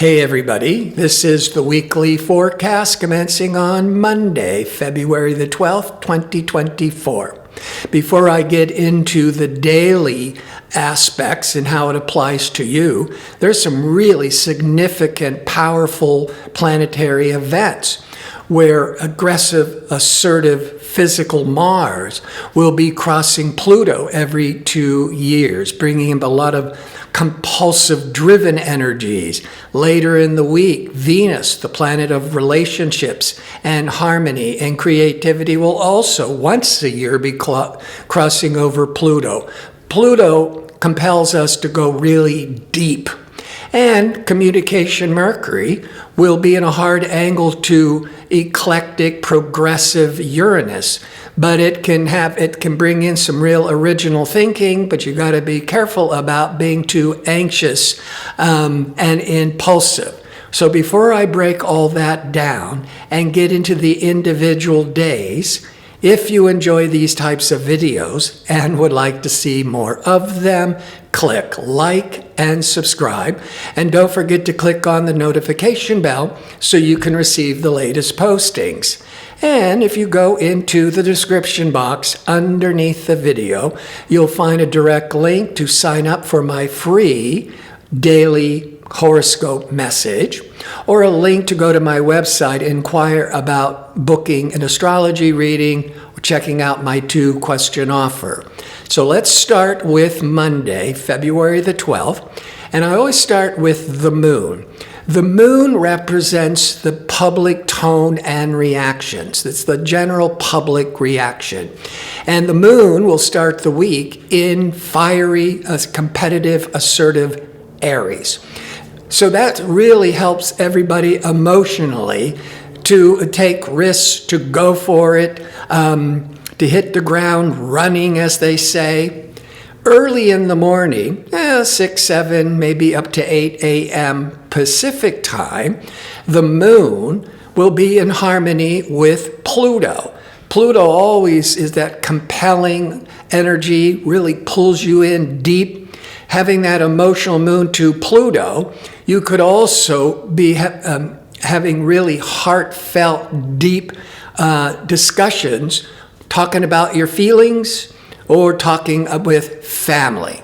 Hey everybody, this is the weekly forecast commencing on Monday, February the 12th, 2024. Before I get into the daily aspects and how it applies to you, there's some really significant, powerful planetary events where aggressive, assertive, physical Mars will be crossing Pluto every 2 years, bringing in a lot of compulsive, driven energies. Later in the week, Venus, the planet of relationships and harmony and creativity, will also once a year be crossing over Pluto. Pluto compels us to go really deep. And communication Mercury will be in a hard angle to eclectic, progressive Uranus. But it can bring in some real original thinking, but you got to be careful about being too anxious and impulsive. So before I break all that down and get into the individual days, if you enjoy these types of videos and would like to see more of them, click like and subscribe. And don't forget to click on the notification bell so you can receive the latest postings. And if you go into the description box underneath the video, you'll find a direct link to sign up for my free daily horoscope message, or a link to go to my website, inquire about booking an astrology reading, or checking out my 2-question offer. So let's start with Monday, February the 12th. And I always start with the moon. The moon represents the public tone and reactions. It's the general public reaction. And the moon will start the week in fiery, competitive, assertive Aries. So that really helps everybody emotionally to take risks, to go for it, to hit the ground running, as they say. Early in the morning, 6, 7, maybe up to 8 a.m. Pacific time, the moon will be in harmony with Pluto. Pluto always is that compelling energy, really pulls you in deep. Having that emotional moon to Pluto, you could also be having really heartfelt, deep discussions, talking about your feelings or talking with family.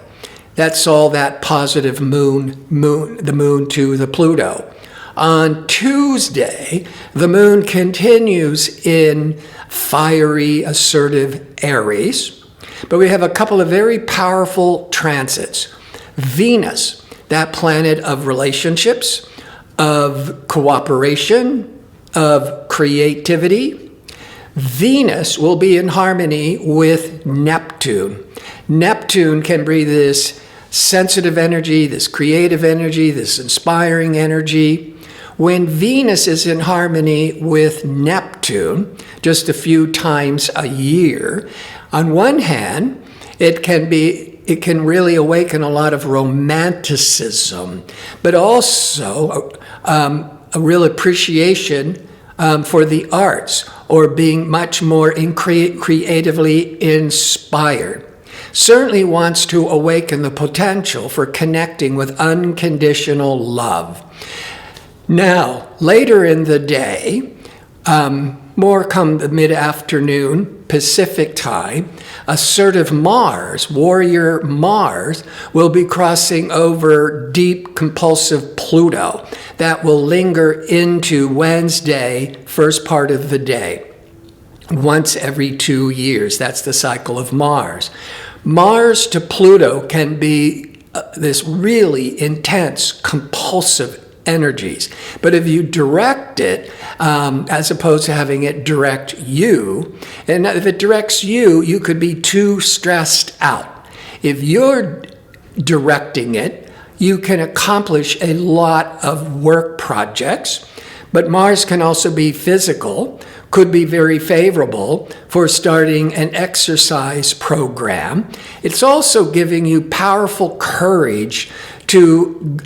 That's all that positive the moon to the Pluto. On Tuesday, the moon continues in fiery, assertive Aries, but we have a couple of very powerful transits. Venus, that planet of relationships, of cooperation, of creativity. Venus will be in harmony with Neptune. Neptune can bring this sensitive energy, this creative energy, this inspiring energy. When Venus is in harmony with Neptune, just a few times a year, on one hand, it can really awaken a lot of romanticism, but also a real appreciation for the arts, or being much more creatively inspired. Certainly wants to awaken the potential for connecting with unconditional love. Now, later in the day, more come the mid-afternoon Pacific time, assertive Mars, warrior Mars, will be crossing over deep, compulsive Pluto. That will linger into Wednesday, first part of the day, once every 2 years. That's the cycle of Mars. Mars to Pluto can be this really intense, compulsive energies. But if you direct it, as opposed to having it direct you, and if it directs you, you could be too stressed out. If you're directing it, you can accomplish a lot of work projects, but Mars can also be physical, could be very favorable for starting an exercise program. It's also giving you powerful courage to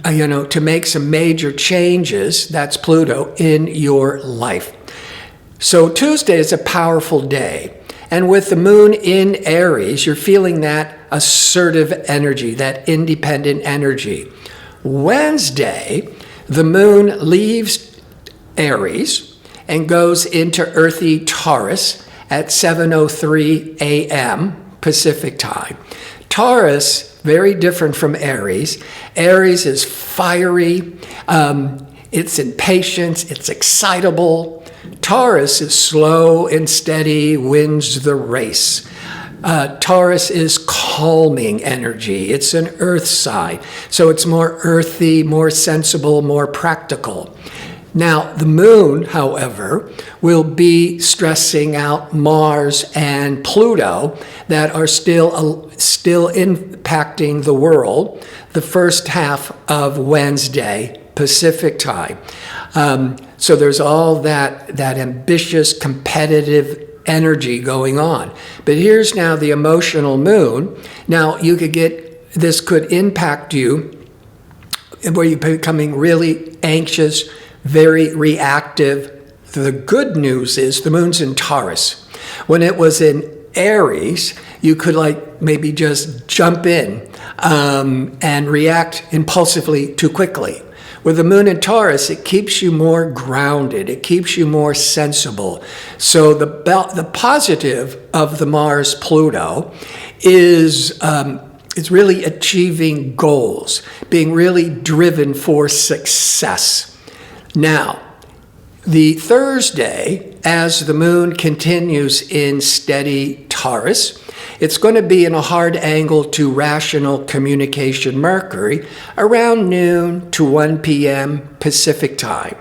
make some major changes, that's Pluto, in your life. So Tuesday is a powerful day. And with the moon in Aries, you're feeling that assertive energy, that independent energy. Wednesday, the moon leaves Aries and goes into earthy Taurus at 7:03 a.m. Pacific time. Taurus, very different from Aries. Aries is fiery, it's impatient, it's excitable. Taurus is slow and steady, wins the race. Taurus is calming energy. It's an earth sign, so it's more earthy, more sensible, more practical. Now, the moon, however, will be stressing out Mars and Pluto that are still impacting the world the first half of Wednesday, Pacific time. So there's all that ambitious, competitive energy going on. But here's now the emotional moon. Now, this could impact you where you're becoming really anxious, very reactive. The good news is the moon's in Taurus. When it was in Aries, you could maybe just jump in and react impulsively too quickly. With the moon in Taurus, it keeps you more grounded. It keeps you more sensible. So the positive of the Mars-Pluto is it's really achieving goals, being really driven for success. Now, the Thursday, as the moon continues in steady Taurus, it's going to be in a hard angle to rational communication Mercury around noon to 1 p.m. Pacific time.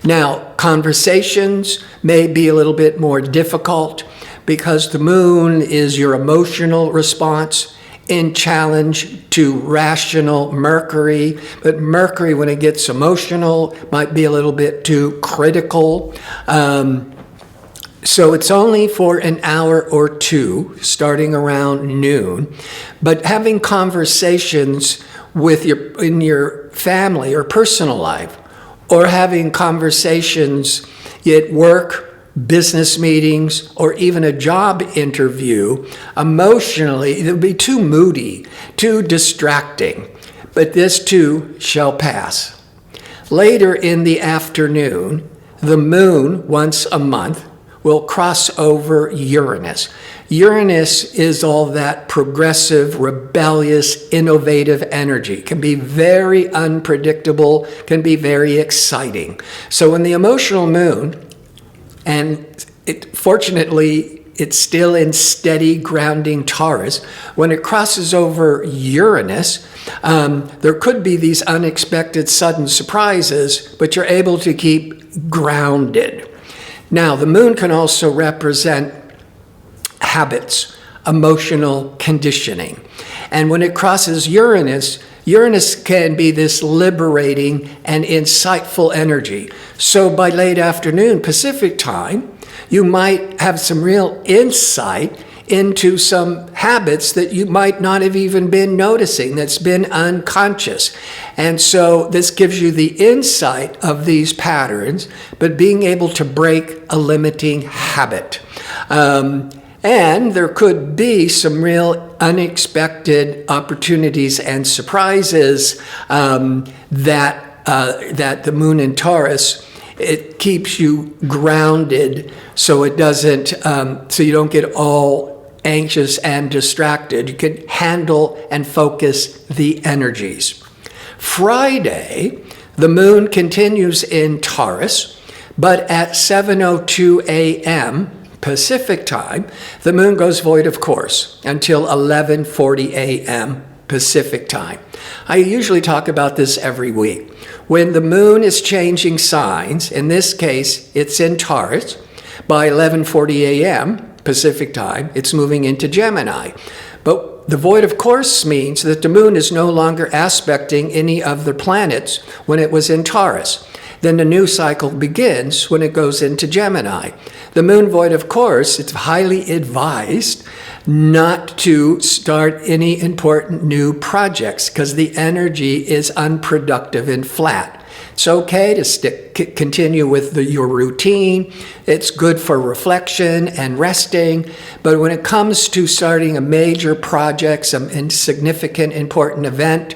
Now, conversations may be a little bit more difficult because the moon is your emotional response in challenge to rational Mercury, but Mercury, when it gets emotional, might be a little bit too critical. So it's only for an hour or two, starting around noon, but having conversations in your family or personal life, or having conversations at work, business meetings, or even a job interview, emotionally, it would be too moody, too distracting. But this too shall pass. Later in the afternoon, the moon, once a month, will cross over Uranus. Uranus is all that progressive, rebellious, innovative energy. It can be very unpredictable, can be very exciting. So when the emotional moon, and fortunately, it's still in steady, grounding Taurus. When it crosses over Uranus, there could be these unexpected, sudden surprises, but you're able to keep grounded. Now, the moon can also represent habits, emotional conditioning. And when it crosses Uranus, Uranus can be this liberating and insightful energy. So by late afternoon Pacific time, you might have some real insight into some habits that you might not have even been noticing, that's been unconscious. And so this gives you the insight of these patterns, but being able to break a limiting habit. And there could be some real unexpected opportunities and surprises that the moon in Taurus, it keeps you grounded so it doesn't, so you don't get all anxious and distracted. You can handle and focus the energies. Friday, the moon continues in Taurus, but at 7:02 a.m. Pacific time, the moon goes void of course until 11:40 a.m. Pacific time. I usually talk about this every week. When the moon is changing signs, in this case, it's in Taurus, by 11:40 a.m. Pacific time, it's moving into Gemini. But the void of course means that the moon is no longer aspecting any of the planets when it was in Taurus. Then the new cycle begins when it goes into Gemini. The moon void of course, it's highly advised not to start any important new projects because the energy is unproductive and flat. It's okay to continue with your routine. It's good for reflection and resting. But when it comes to starting a major project, some insignificant, important event,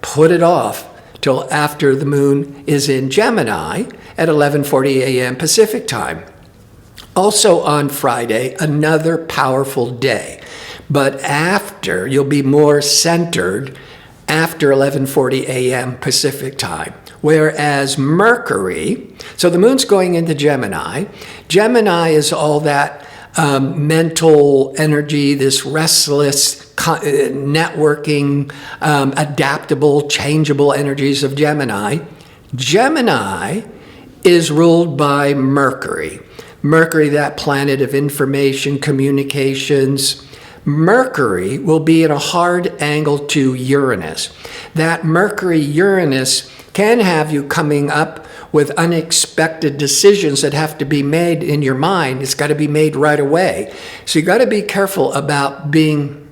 put it off. till after the moon is in Gemini at 11:40 a.m. Pacific time. Also on Friday, another powerful day, but after, you'll be more centered after 11:40 a.m. Pacific time. Whereas Mercury, so the moon's going into Gemini. Gemini is all that mental energy, this restless networking, adaptable, changeable energies of Gemini. Gemini is ruled by Mercury. Mercury, that planet of information, communications. Mercury will be in a hard angle to Uranus. That Mercury-Uranus can have you coming up with unexpected decisions that have to be made in your mind. It's got to be made right away. So you got to be careful about being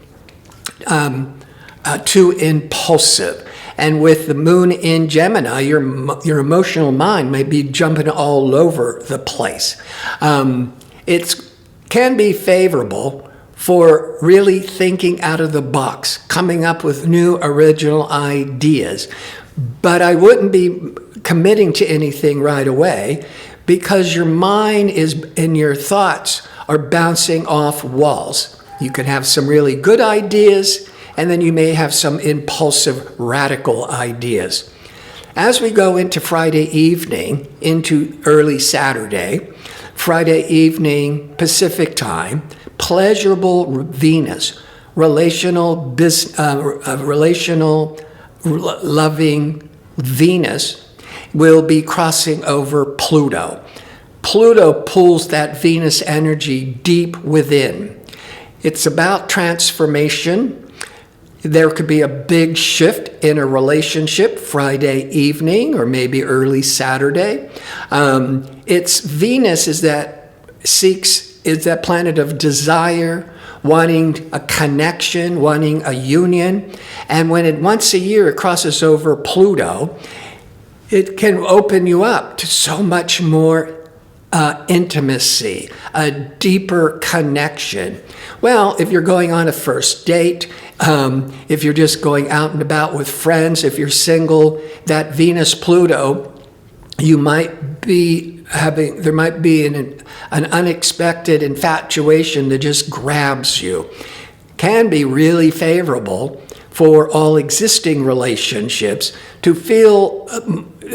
too impulsive. And with the moon in Gemini, your emotional mind may be jumping all over the place. It can be favorable for really thinking out of the box, coming up with new original ideas. But I wouldn't be committing to anything right away because your mind and your thoughts are bouncing off walls. You can have some really good ideas, and then you may have some impulsive, radical ideas. As we go into Friday evening, into early Saturday, Friday evening Pacific time, pleasurable Venus, relational, loving Venus will be crossing over Pluto. Pluto pulls that Venus energy deep within. It's about transformation. There could be a big shift in a relationship Friday evening or maybe early Saturday. It's Venus is that planet of desire, wanting a connection, wanting a union. And when once a year it crosses over Pluto, it can open you up to so much more intimacy, a deeper connection. Well, if you're going on a first date, if you're just going out and about with friends, if you're single, that Venus-Pluto, there might be an unexpected infatuation that just grabs you. Can be really favorable for all existing relationships to feel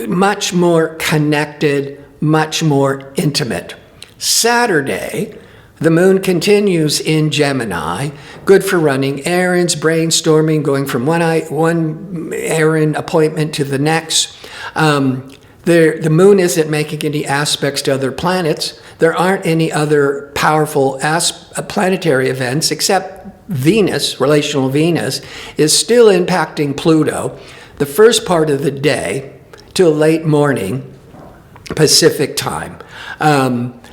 much more connected, much more intimate. Saturday, the moon continues in Gemini, good for running errands, brainstorming, going from one errand appointment to the next. The moon isn't making any aspects to other planets. There aren't any other powerful planetary events except Venus, relational Venus, is still impacting Pluto the first part of the day till late morning Pacific time.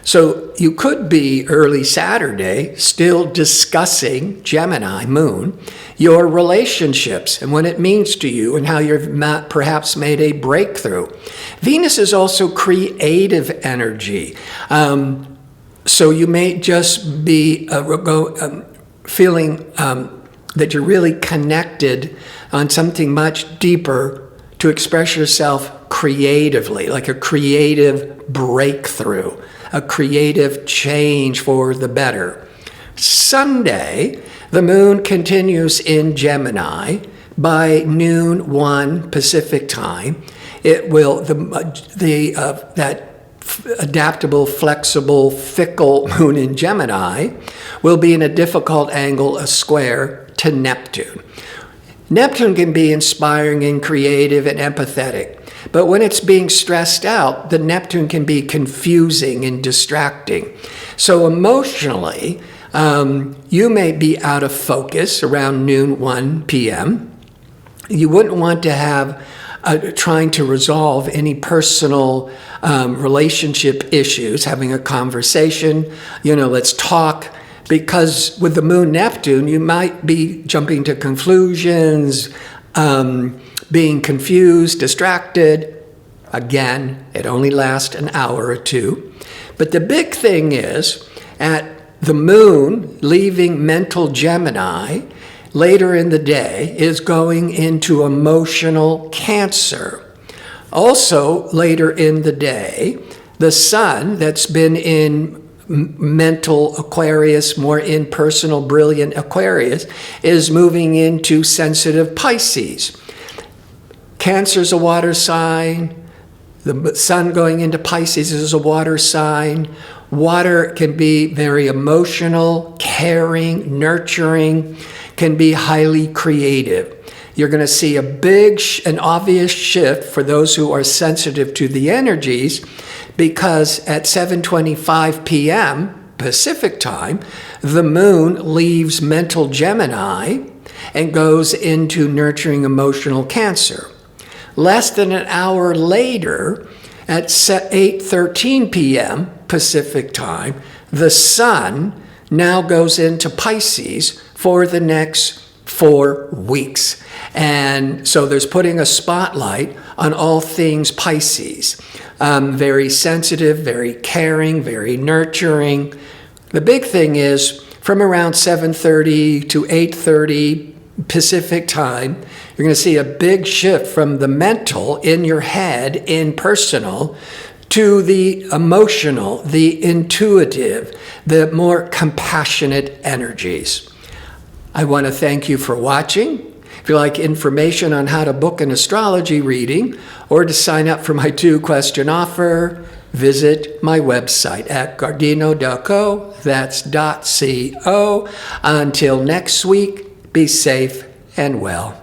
So you could be early Saturday still discussing Gemini moon, your relationships and what it means to you and how you've perhaps made a breakthrough. Venus is also creative energy. So you may just be feeling that you're really connected on something much deeper to express yourself creatively, like a creative breakthrough, a creative change for the better. Sunday, the moon continues in Gemini by noon 1 Pacific time. It will, that adaptable, flexible, fickle moon in Gemini will be in a difficult angle, a square to Neptune. Neptune can be inspiring and creative and empathetic, but when it's being stressed out, the Neptune can be confusing and distracting. So emotionally, you may be out of focus around noon 1 p.m. You wouldn't want to have trying to resolve any personal relationship issues, having a conversation, let's talk. Because with the moon Neptune, you might be jumping to conclusions, being confused, distracted. Again, it only lasts an hour or two. But the big thing is, at the moon leaving mental Gemini, later in the day is going into emotional Cancer. Also, later in the day, the sun that's been in mental Aquarius, more impersonal, brilliant Aquarius, is moving into sensitive Pisces. Cancer's a water sign. The sun going into Pisces is a water sign. Water can be very emotional, caring, nurturing, can be highly creative. You're going to see a big and obvious shift for those who are sensitive to the energies, because at 7:25 p.m. Pacific time, the moon leaves mental Gemini and goes into nurturing emotional Cancer. Less than an hour later, at 8:13 p.m. Pacific time, the sun now goes into Pisces for the next 4 weeks. And so there's putting a spotlight on all things Pisces. Very sensitive, very caring, very nurturing. The big thing is from around 7:30 to 8:30 Pacific time, you're going to see a big shift from the mental in your head, impersonal, to the emotional, the intuitive, the more compassionate energies. I want to thank you for watching. If you'd like information on how to book an astrology reading or to sign up for my 2-question offer, visit my website at gardino.co. That's .co. Until next week, be safe and well.